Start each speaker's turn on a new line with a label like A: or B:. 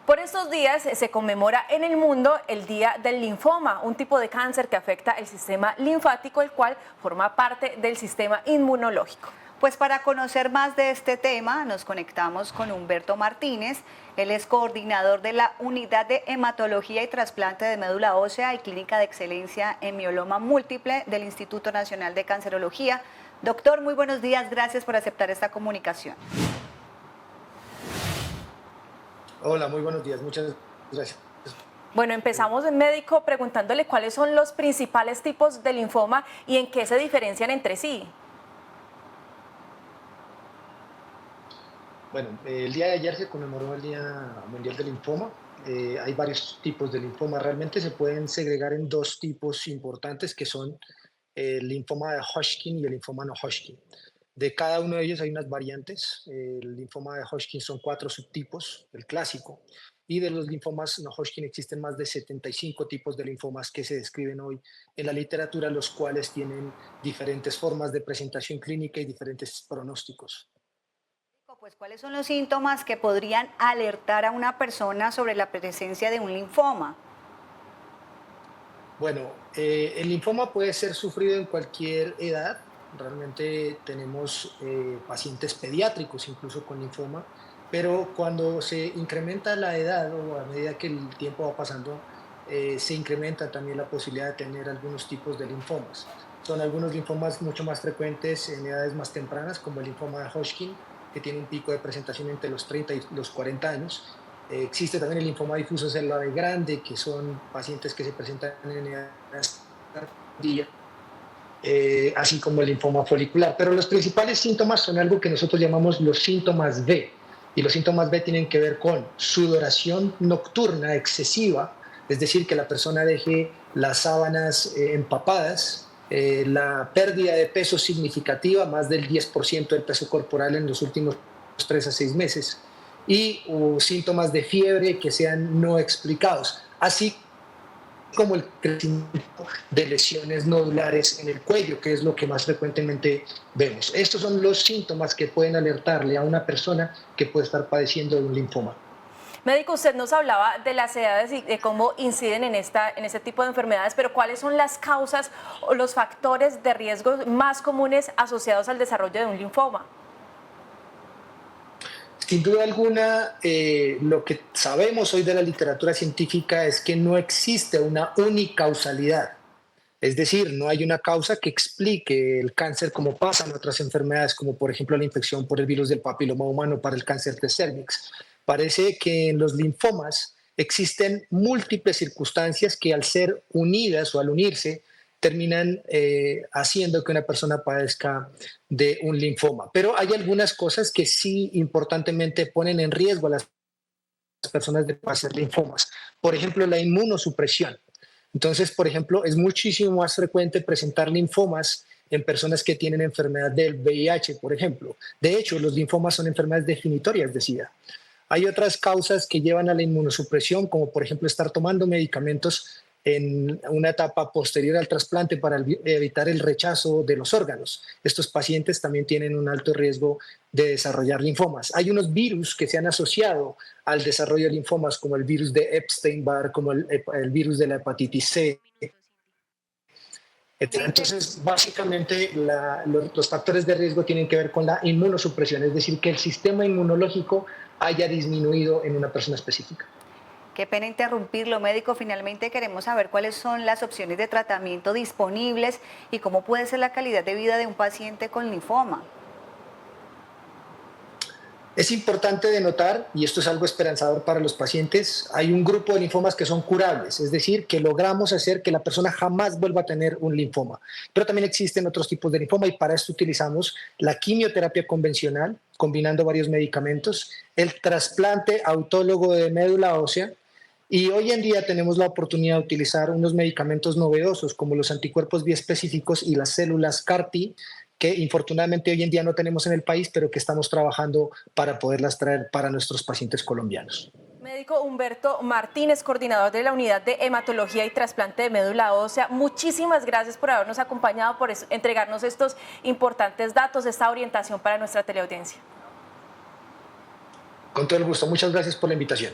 A: Por estos días se conmemora en el mundo el Día del Linfoma, un tipo de cáncer que afecta el sistema linfático, el cual forma parte del sistema inmunológico.
B: Pues para conocer más de este tema nos conectamos con Humberto Martínez. Él es coordinador de la Unidad de Hematología y Trasplante de Médula Ósea y Clínica de Excelencia en Mieloma Múltiple del Instituto Nacional de Cancerología. Doctor, muy buenos días, gracias por aceptar esta comunicación.
C: Hola, muy buenos días, muchas gracias.
A: Bueno, empezamos, médico, preguntándole cuáles son los principales tipos de linfoma y en qué se diferencian entre sí.
C: Bueno, el día de ayer se conmemoró el Día Mundial del Linfoma. Hay varios tipos de linfoma. Realmente se pueden segregar en dos tipos importantes que son el linfoma de Hodgkin y el linfoma no Hodgkin. De cada uno de ellos hay unas variantes. El linfoma de Hodgkin son 4 subtipos, el clásico. Y de los linfomas no Hodgkin existen más de 75 tipos de linfomas que se describen hoy en la literatura, los cuales tienen diferentes formas de presentación clínica y diferentes pronósticos.
B: Pues, ¿cuáles son los síntomas que podrían alertar a una persona sobre la presencia de un linfoma?
C: Bueno, el linfoma puede ser sufrido en cualquier edad. Realmente tenemos pacientes pediátricos incluso con linfoma, pero cuando se incrementa la edad o a medida que el tiempo va pasando, se incrementa también la posibilidad de tener algunos tipos de linfomas. Son algunos linfomas mucho más frecuentes en edades más tempranas, como el linfoma de Hodgkin, que tiene un pico de presentación entre los 30 y los 40 años. Existe también el linfoma difuso celular grande, que son pacientes que se presentan en edades tardías, así como el linfoma folicular. Pero los principales síntomas son algo que nosotros llamamos los síntomas B. Y los síntomas B tienen que ver con sudoración nocturna excesiva, es decir, que la persona deje las sábanas empapadas, la pérdida de peso significativa, más del 10% del peso corporal en los últimos 3 a 6 meses, y síntomas de fiebre que sean no explicados, así como el crecimiento de lesiones nodulares en el cuello, que es lo que más frecuentemente vemos. Estos son los síntomas que pueden alertarle a una persona que puede estar padeciendo de un linfoma.
A: Médico, usted nos hablaba de las edades y de cómo inciden en este tipo de enfermedades, pero ¿cuáles son las causas o los factores de riesgo más comunes asociados al desarrollo de un linfoma?
C: Sin duda alguna, lo que sabemos hoy de la literatura científica es que no existe una unicausalidad. Es decir, no hay una causa que explique el cáncer como pasa en otras enfermedades, como por ejemplo la infección por el virus del papiloma humano para el cáncer de cervix. Parece que en los linfomas existen múltiples circunstancias que al ser unidas o al unirse terminan haciendo que una persona padezca de un linfoma. Pero hay algunas cosas que sí importantemente ponen en riesgo a las personas de padecer linfomas. Por ejemplo, la inmunosupresión. Entonces, por ejemplo, es muchísimo más frecuente presentar linfomas en personas que tienen enfermedad del VIH, por ejemplo. De hecho, los linfomas son enfermedades definitorias de SIDA. Hay otras causas que llevan a la inmunosupresión, como por ejemplo estar tomando medicamentos en una etapa posterior al trasplante para evitar el rechazo de los órganos. Estos pacientes también tienen un alto riesgo de desarrollar linfomas. Hay unos virus que se han asociado al desarrollo de linfomas, como el virus de Epstein-Barr, como el virus de la hepatitis C, etc. Entonces, básicamente, los factores de riesgo tienen que ver con la inmunosupresión, es decir, que el sistema inmunológico haya disminuido en una persona específica.
B: Qué pena interrumpirlo, médico. Finalmente queremos saber cuáles son las opciones de tratamiento disponibles y cómo puede ser la calidad de vida de un paciente con linfoma.
C: Es importante denotar, y esto es algo esperanzador para los pacientes, hay un grupo de linfomas que son curables, es decir, que logramos hacer que la persona jamás vuelva a tener un linfoma. Pero también existen otros tipos de linfoma y para esto utilizamos la quimioterapia convencional, combinando varios medicamentos, el trasplante autólogo de médula ósea, y hoy en día tenemos la oportunidad de utilizar unos medicamentos novedosos como los anticuerpos biespecíficos y las células CAR-T, que infortunadamente hoy en día no tenemos en el país, pero que estamos trabajando para poderlas traer para nuestros pacientes colombianos.
A: Médico Humberto Martínez, coordinador de la Unidad de Hematología y Trasplante de Médula Ósea, muchísimas gracias por habernos acompañado, por entregarnos estos importantes datos, esta orientación para nuestra teleaudiencia.
C: Con todo el gusto, muchas gracias por la invitación.